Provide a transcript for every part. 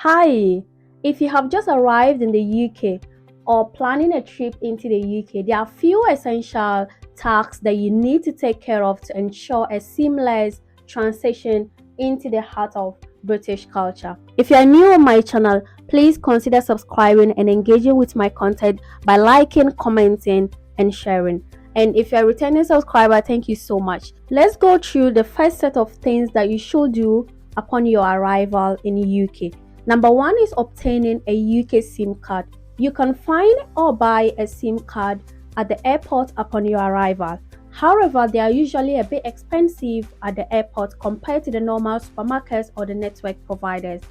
Hi, if you have just arrived in the UK or planning a trip into the UK, there are few essential tasks that you need to take care of to ensure a seamless transition into the heart of British culture. If you are new on my channel, please consider subscribing and engaging with my content by liking, commenting, and sharing. And if you're a returning subscriber, thank you so much. Let's go through the first set of things that you should do upon your arrival in the UK. Number one is obtaining a UK SIM card. You can find or buy a SIM card at the airport upon your arrival. However, they are usually a bit expensive at the airport compared to the normal supermarkets or the network providers.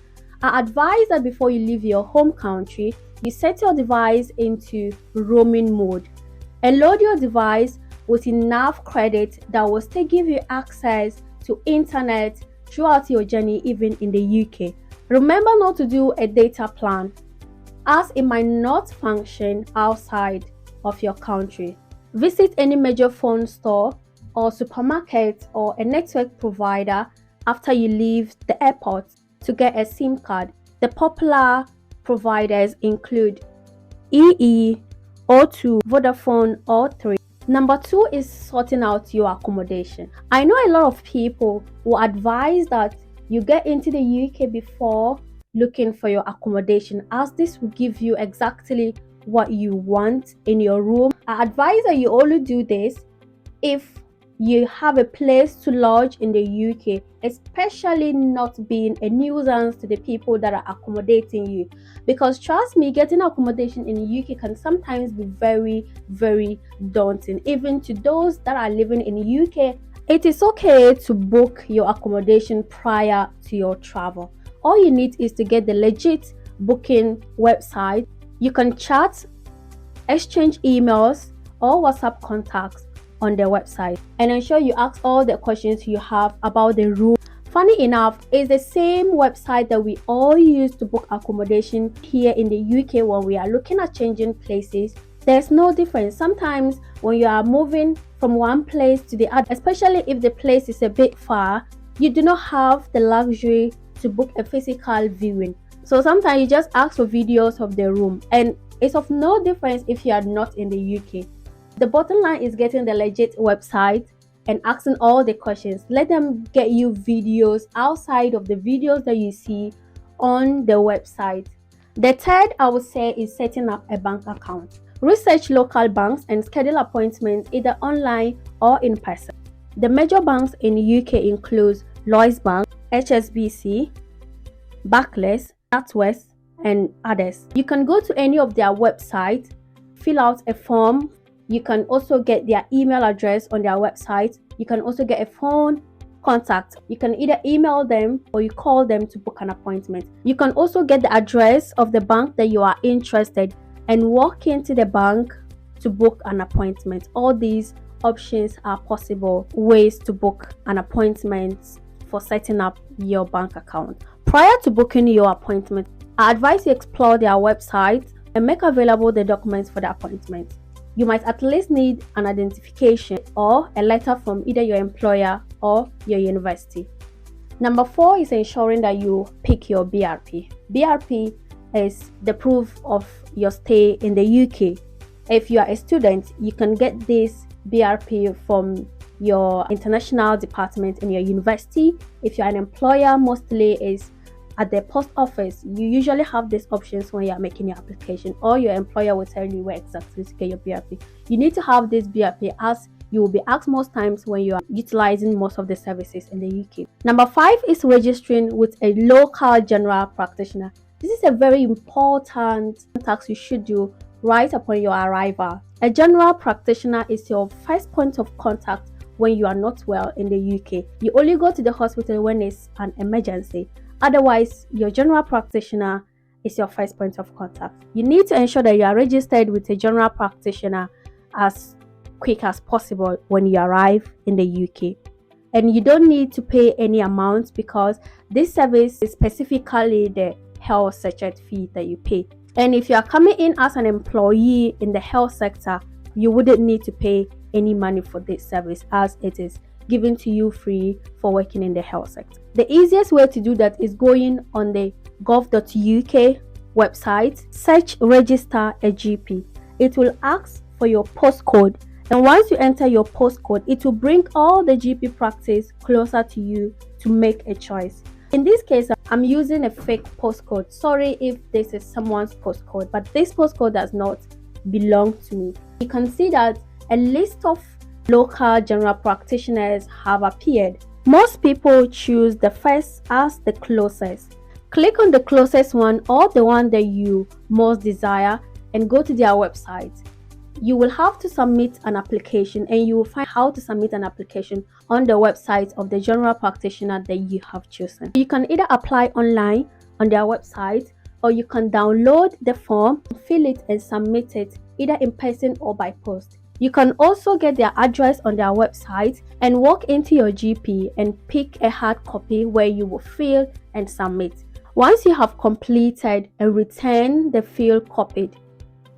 I advise that before you leave your home country, you set your device into roaming mode and load your device with enough credit that will still give you access to internet throughout your journey, even in the UK. Remember not to do a data plan, as it might not function outside of your country. Visit any major phone store or supermarket or a network provider after you leave the airport to get a SIM card. The popular providers include EE, O2, Vodafone, or 3. Number two is sorting out your accommodation. I know a lot of people will advise that you get into the UK before looking for your accommodation, as this will give you exactly what you want in your room. I advise that you only do this if you have a place to lodge in the UK, especially not being a nuisance to the people that are accommodating you. Because trust me, getting accommodation in the UK can sometimes be very daunting, even to those that are living in the UK. It is okay to book your accommodation prior to your travel. All you need is to get the legit booking website. You can chat, exchange emails, or WhatsApp contacts on their website, and ensure you ask all the questions you have about the room. Funny enough, it's the same website that we all use to book accommodation here in the UK when we are looking at changing places. There's no difference. Sometimes when you are moving from one place to the other, especially if the place is a bit far, you do not have the luxury to book a physical viewing. So sometimes you just ask for videos of the room, and it's of no difference if you are not in the UK. The bottom line is getting the legit website and asking all the questions. Let them get you videos outside of the videos that you see on the website. The third, I would say, is setting up a bank account. Research local banks and schedule appointments either online or in person. The major banks in the UK include Lloyds Bank, HSBC, Barclays, NatWest, and others. You can go to any of their websites, fill out a form. You can also get their email address on their website. You can also get a phone contact. You can either email them or you call them to book an appointment. You can also get the address of the bank that you are interested and walk into the bank to book an appointment. All these options are possible ways to book an appointment for setting up your bank account. Prior to booking your appointment, I advise you explore their website and make available the documents for the appointment. You might at least need an identification or a letter from either your employer or your university. Number four is ensuring that you pick your BRP. BRP is the proof of your stay in the UK. If you are a student, you can get this BRP from your international department in your university. If you are an employer, mostly is at the post office. You usually have these options when you are making your application, or your employer will tell you where exactly to get your BRP. You need to have this BRP, as you will be asked most times when you are utilizing most of the services in the UK. Number five is registering with a local general practitioner. This is a very important task you should do right upon your arrival. A general practitioner is your first point of contact when you are not well in the UK. You only go to the hospital when it's an emergency. Otherwise, your general practitioner is your first point of contact. You need to ensure that you are registered with a general practitioner as quick as possible when you arrive in the UK. And you don't need to pay any amount, because this service is specifically the health sector fee that you pay. And if you are coming in as an employee in the health sector, you wouldn't need to pay any money for this service, as it is given to you free for working in the health sector. The easiest way to do that is going on the gov.uk website, search register a GP. It will ask for your postcode, and once you enter your postcode, it will bring all the GP practice closer to you to make a choice. In this case, I'm using a fake postcode. Sorry if this is someone's postcode, but this postcode does not belong to me. You can see that a list of local general practitioners have appeared. Most people choose the first as the closest. Click on the closest one or the one that you most desire and go to their website. You will have to submit an application, and you will find how to submit an application on the website of the general practitioner that you have chosen. You can either apply online on their website, or you can download the form, fill it and submit it either in person or by post. You can also get their address on their website and walk into your GP and pick a hard copy where you will fill and submit. Once you have completed and returned the filled copy,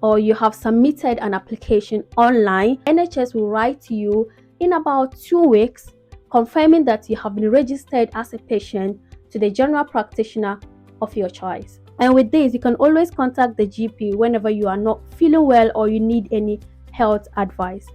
or you have submitted an application online, NHS will write to you in about 2 weeks confirming that you have been registered as a patient to the general practitioner of your choice. And with this, you can always contact the GP whenever you are not feeling well or you need any health advice.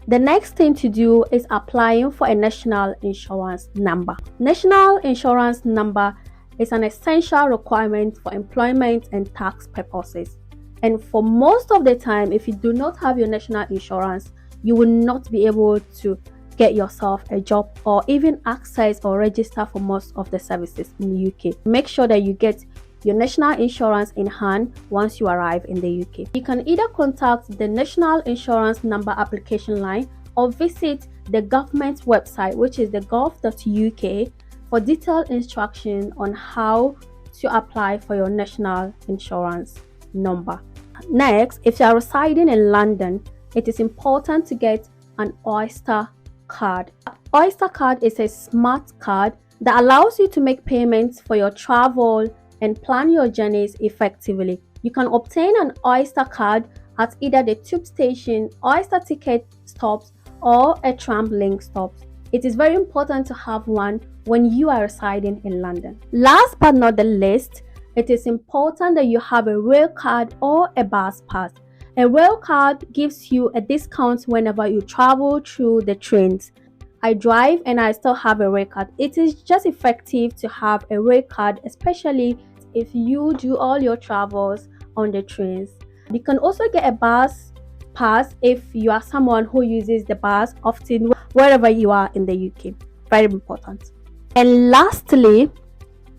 The next thing to do is applying for a national insurance number. National insurance number is an essential requirement for employment and tax purposes. And for most of the time, if you do not have your national insurance, you will not be able to get yourself a job or even access or register for most of the services in the UK. Make sure that you get your national insurance in hand once you arrive in the UK. You can either contact the national insurance number application line or visit the government website, which is the gov.uk, for detailed instruction on how to apply for your national insurance number. Next, if you are residing in London, it is important to get an Oyster Card. Oyster Card is a smart card that allows you to make payments for your travel and plan your journeys effectively. You can obtain an Oyster Card at either the tube station, Oyster ticket stops, or a tram link stops. It is very important to have one when you are residing in London. Last but not the least, it is important that you have a rail card or a bus pass. A rail card gives you a discount whenever you travel through the trains. I drive and I still have a rail card. It is just effective to have a rail card, especially if you do all your travels on the trains. You can also get a bus pass if you are someone who uses the bus often wherever you are in the UK. Very important. And lastly,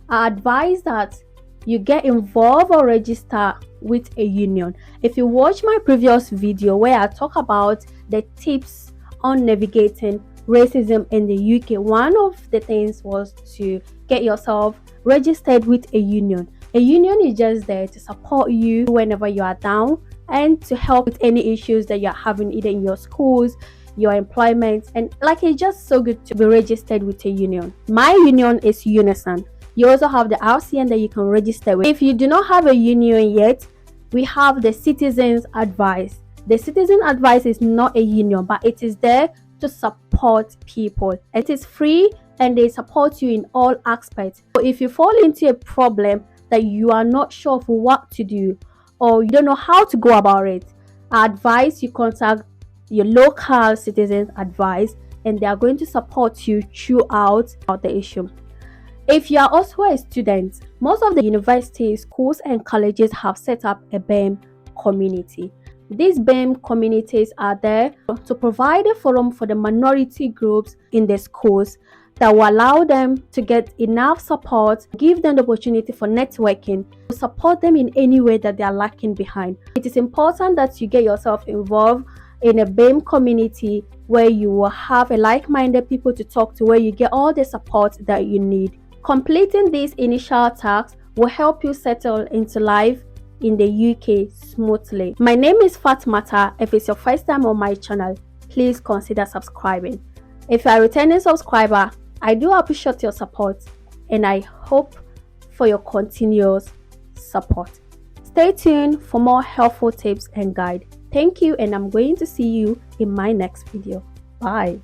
I advise that you get involved or register with a union. If you watch my previous video where I talk about the tips on navigating racism in the UK, one of the things was to get yourself registered with a union. A union is just there to support you whenever you are down and to help with any issues that you're having either in your schools, your employment, and it's just so good to be registered with a union. My union is Unison. You also have the RCN that you can register with. If you do not have a union yet, we have the Citizens Advice. The Citizen Advice is not a union, but it is there to support people. It is free and they support you in all aspects. So if you fall into a problem that you are not sure of what to do or you don't know how to go about it, I advise you contact your local Citizens Advice and they are going to support you throughout the issue. If you are also a student, most of the universities, schools and colleges have set up a BEM community. These BEM communities are there to provide a forum for the minority groups in the schools that will allow them to get enough support, give them the opportunity for networking, to support them in any way that they are lacking behind. It is important that you get yourself involved in a BEM community where you will have a like-minded people to talk to, where you get all the support that you need. Completing these initial tasks will help you settle into life in the UK smoothly. My name is Fatmata. If it's your first time on my channel, please consider subscribing. If you are a returning subscriber, I do appreciate your support and I hope for your continuous support. Stay tuned for more helpful tips and guide. Thank you, and I'm going to see you in my next video. Bye.